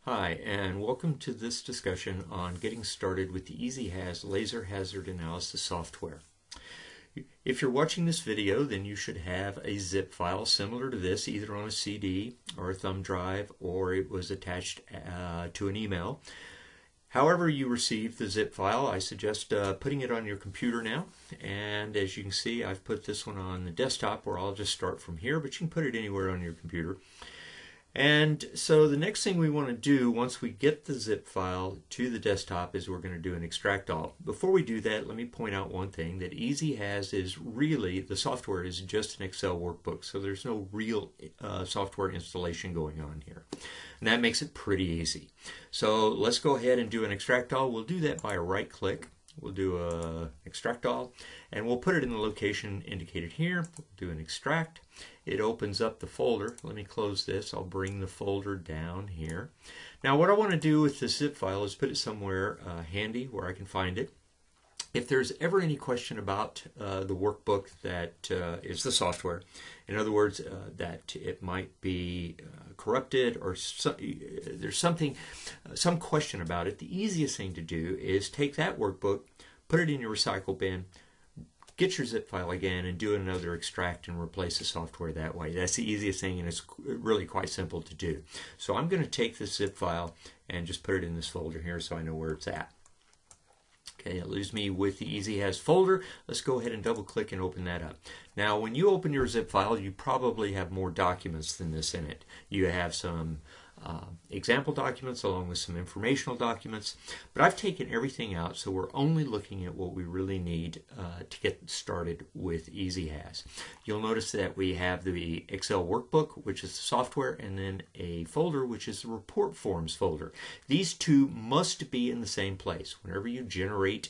Hi, and welcome to this discussion on getting started with the EASY-HAZ Laser Hazard Analysis software. If you're watching this video, then you should have a zip file similar to this, either on a CD or a thumb drive, or it was attached to an email. However you receive the zip file, I suggest putting it on your computer now. And as you can see, I've put this one on the desktop, or I'll just start from here, but you can put it anywhere on your computer. And so the next thing we want to do once we get the zip file to the desktop is we're going to do an extract all. Before we do that, let me point out one thing, that EASY-HAZ is really, the software is just an Excel workbook, so there's no real software installation going on here. And that makes it pretty easy. So let's go ahead and do an extract all. We'll do that by a right click. We'll do a extract all, and we'll put it in the location indicated here. We'll do an extract. It opens up the folder. Let me close this. I'll bring the folder down here. Now what I want to do with the zip file is put it somewhere handy where I can find it. If there's ever any question about the workbook that is the software, in other words, that it might be corrupted or there's some question about it, the easiest thing to do is take that workbook, put it in your recycle bin, get your zip file again, and do another extract and replace the software that way. That's the easiest thing, and it's really quite simple to do. So I'm going to take this zip file and just put it in this folder here so I know where it's at. Okay, it leaves me with the EASY-HAZ folder. Let's go ahead and double click and open that up. Now when you open your zip file, you probably have more documents than this in it. You have some example documents along with some informational documents, but I've taken everything out, so we're only looking at what we really need to get started with EASY-HAZ. You'll notice that we have the Excel workbook, which is the software, and then a folder which is the report forms folder. These two must be in the same place. Whenever you generate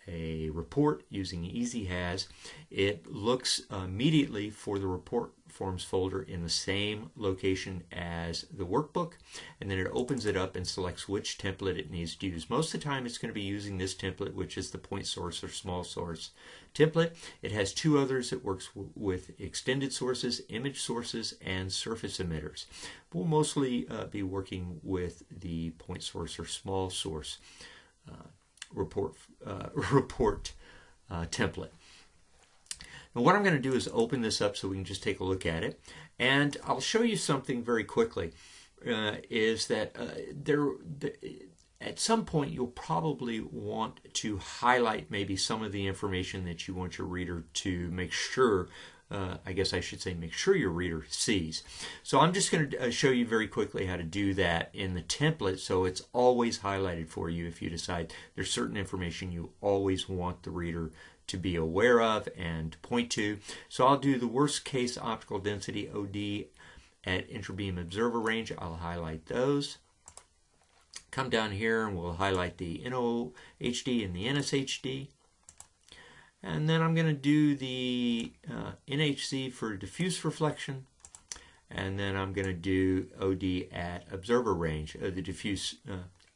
a report using EASY-HAZ, it looks immediately for the report forms folder in the same location as the workbook, and then it opens it up and selects which template it needs to use. Most of the time it's going to be using this template, which is the point source or small source template. It has two others. It works with extended sources, image sources, and surface emitters. We'll mostly be working with the point source or small source report template. Now what I'm going to do is open this up so we can just take a look at it, and I'll show you something very quickly. Is that at some point you'll probably want to highlight maybe some of the information that you want your reader to make sure, I guess I should say, make sure your reader sees. So I'm just going to show you very quickly how to do that in the template, so it's always highlighted for you if you decide there's certain information you always want the reader to be aware of and point to. So I'll do the worst case optical density, OD, at intrabeam observer range. I'll highlight those. Come down here and we'll highlight the NOHD and the NSHD. And then I'm going to do the NHC for diffuse reflection, and then I'm going to do OD at observer range, the diffuse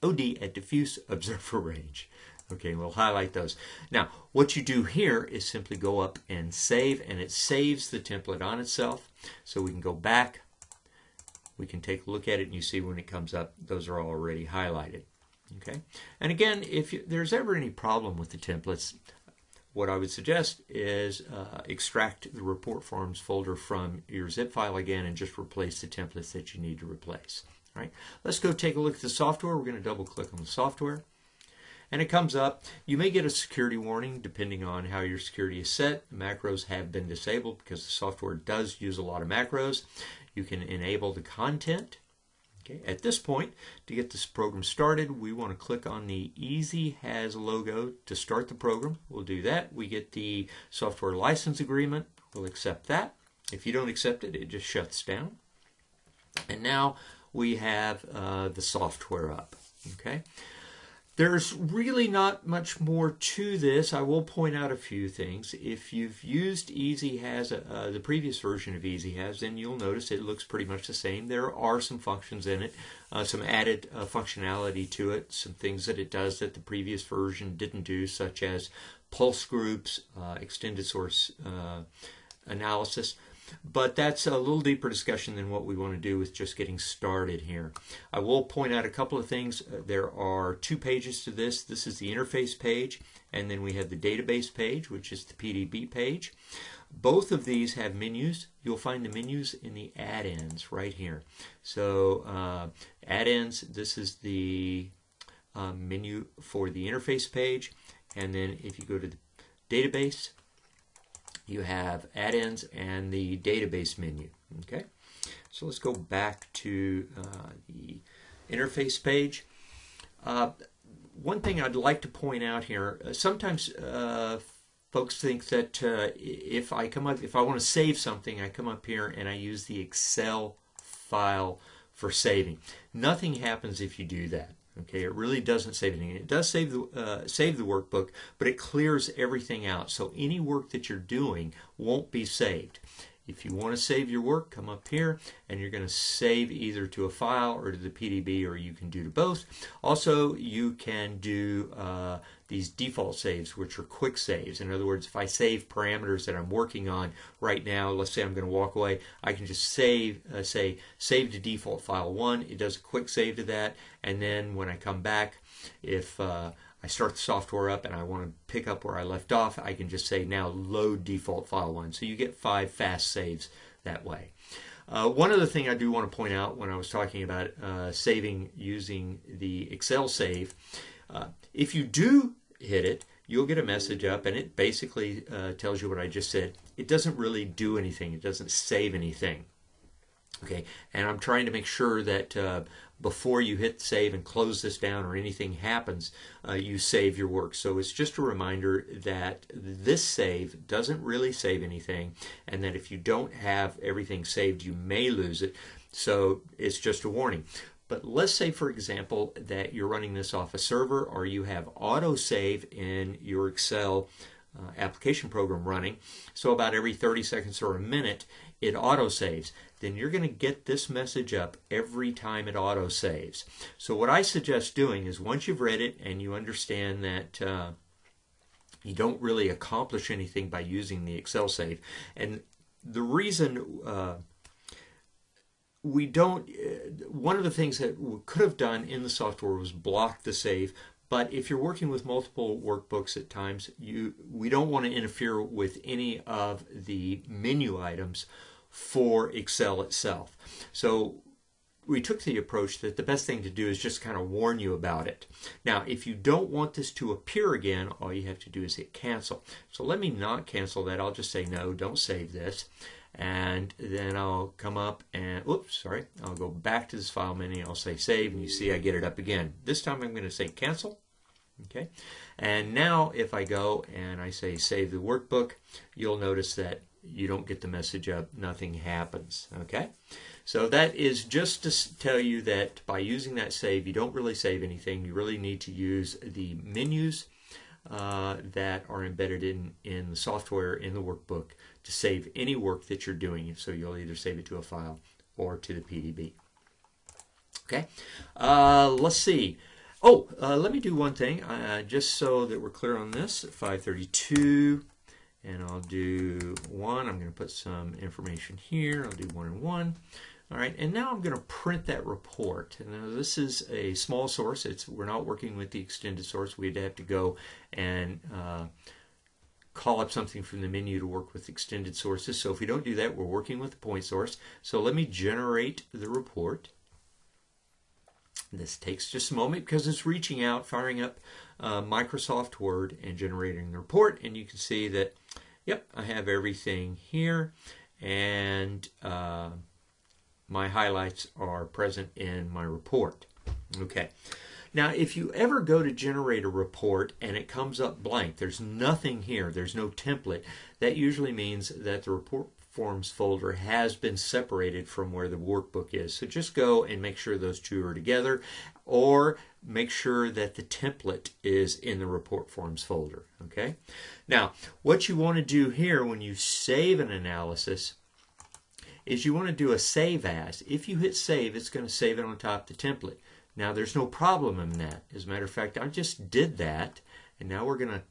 OD at diffuse observer range. Okay, we'll highlight those. Now, what you do here is simply go up and save, and it saves the template on itself. So we can go back, we can take a look at it, and you see when it comes up, those are already highlighted. Okay, and again, if there's ever any problem with the templates, what I would suggest is extract the report forms folder from your zip file again and just replace the templates that you need to replace. All right, let's go take a look at the software. We're going to double click on the software, and it comes up. You may get a security warning depending on how your security is set. The macros have been disabled because the software does use a lot of macros. You can enable the content. Okay. At this point, to get this program started, we want to click on the EASY-HAZ logo to start the program. We'll do that. We get the software license agreement. We'll accept that. If you don't accept it, it just shuts down. And now we have the software up. Okay. There's really not much more to this. I will point out a few things. If you've used EASY-HAZ, the previous version of EASY-HAZ, then you'll notice it looks pretty much the same. There are some functions in it, some added functionality to it, some things that it does that the previous version didn't do, such as pulse groups, extended source analysis. but that's a little deeper discussion than what we want to do with just getting started here. I will point out a couple of things. There are 2 pages to this. This is the interface page, and then we have the database page, which is the PDB page. Both of these have menus. You'll find the menus in the add-ins right here. So add-ins, this is the menu for the interface page, and then if you go to the database, you have add-ins and the database menu. Okay, so let's go back to the interface page. One thing I'd like to point out here, sometimes folks think that if I want to save something, I come up here and I use the Excel file for saving. Nothing happens if you do that. Okay, it really doesn't save anything. It does save the workbook, but it clears everything out. So any work that you're doing won't be saved. If you want to save your work, come up here and you're going to save either to a file or to the PDB, or you can do to both. Also, you can do these default saves, which are quick saves. In other words, if I save parameters that I'm working on right now, let's say I'm going to walk away, I can just say save to default file 1. It does a quick save to that, and then when I come back, if I start the software up and I want to pick up where I left off, I can just say now load default file 1. So you get 5 fast saves that way. One other thing I do want to point out when I was talking about saving using the Excel save, if you do hit it, you'll get a message up and it basically tells you what I just said. It doesn't really do anything. It doesn't save anything. Okay, and I'm trying to make sure that before you hit save and close this down or anything happens, you save your work. So it's just a reminder that this save doesn't really save anything, and that if you don't have everything saved, you may lose it. So it's just a warning. But let's say, for example, that you're running this off a server, or you have autosave in your Excel application program running. So about every 30 seconds or a minute, it autosaves. Then you're going to get this message up every time it autosaves. So what I suggest doing is, once you've read it and you understand that you don't really accomplish anything by using the Excel save, and the reason we don't, one of the things that we could have done in the software was block the save. But if you're working with multiple workbooks at times, we don't want to interfere with any of the menu items for Excel itself. So we took the approach that the best thing to do is just kind of warn you about it. Now, if you don't want this to appear again, all you have to do is hit cancel. So let me not cancel that. I'll just say no, don't save this. And then I'll come up and, I'll go back to this file menu. I'll say save, and you see I get it up again. This time I'm going to say cancel. Okay, and now if I go and I say save the workbook, you'll notice that you don't get the message up, nothing happens. Okay, so that is just to tell you that by using that save, you don't really save anything. You really need to use the menus that are embedded in the software in the workbook to save any work that you're doing. So you'll either save it to a file or to the PDB. Okay, let's see. Let me do one thing, just so that we're clear on this. 532, and I'll do 1. I'm going to put some information here. I'll do 1 and 1. All right, and now I'm going to print that report. And now this is a small source. We're not working with the extended source. We'd have to go and call up something from the menu to work with extended sources. So if we don't do that, we're working with the point source. So let me generate the report. This takes just a moment because it's reaching out, firing up Microsoft Word and generating the report. And you can see that, yep, I have everything here, and my highlights are present in my report. Okay. Now, if you ever go to generate a report and it comes up blank, there's nothing here, there's no template, that usually means that the report forms folder has been separated from where the workbook is. So just go and make sure those two are together, or make sure that the template is in the report forms folder. Okay. Now, what you want to do here when you save an analysis is you want to do a save as. If you hit save, it's going to save it on top of the template. Now, there's no problem in that. As a matter of fact, I just did that, and now we're going to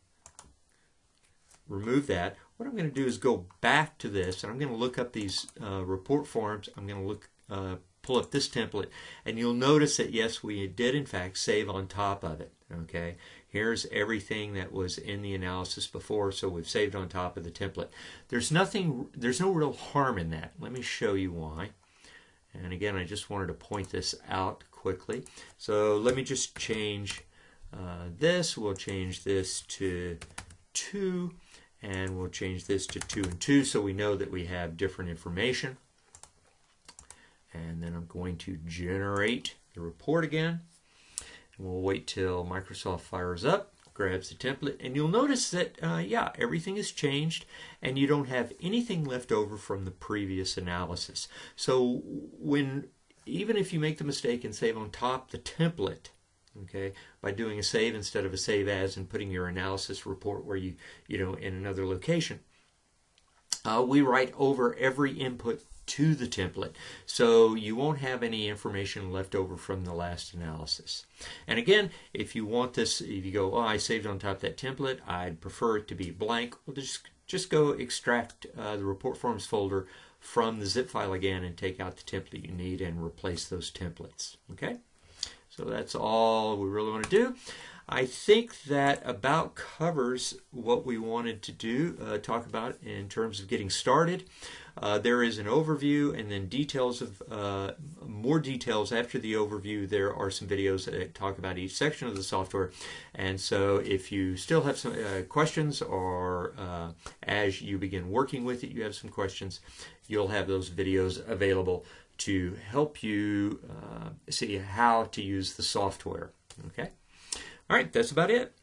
remove that. what I'm going to do is go back to this, and I'm going to look up these report forms. I'm going to pull up this template, and you'll notice that yes, we did in fact save on top of it. Okay, here's everything that was in the analysis before, so we've saved on top of the template. There's no real harm in that. Let me show you why. And again, I just wanted to point this out quickly. So let me just change this. We'll change this to 2, and we'll change this to 2 and 2, so we know that we have different information. And then I'm going to generate the report again. And we'll wait till Microsoft fires up, grabs the template, and you'll notice that, yeah, everything has changed, and you don't have anything left over from the previous analysis. So even if you make the mistake and save on top the template, okay, by doing a save instead of a save as and putting your analysis report where you know, in another location, we write over every input to the template, so you won't have any information left over from the last analysis. And again, if you want this, if you go, oh, I saved on top of that template, I'd prefer it to be blank, well, just go extract the report forms folder from the zip file again and take out the template you need and replace those templates. Okay, so that's all we really want to do. I think that about covers what we wanted to do, talk about in terms of getting started. There is an overview and then details of more details after the overview. There are some videos that talk about each section of the software, and so if you still have some questions, or as you begin working with it you have some questions, you'll have those videos available to help you see how to use the software. Okay. All right, that's about it.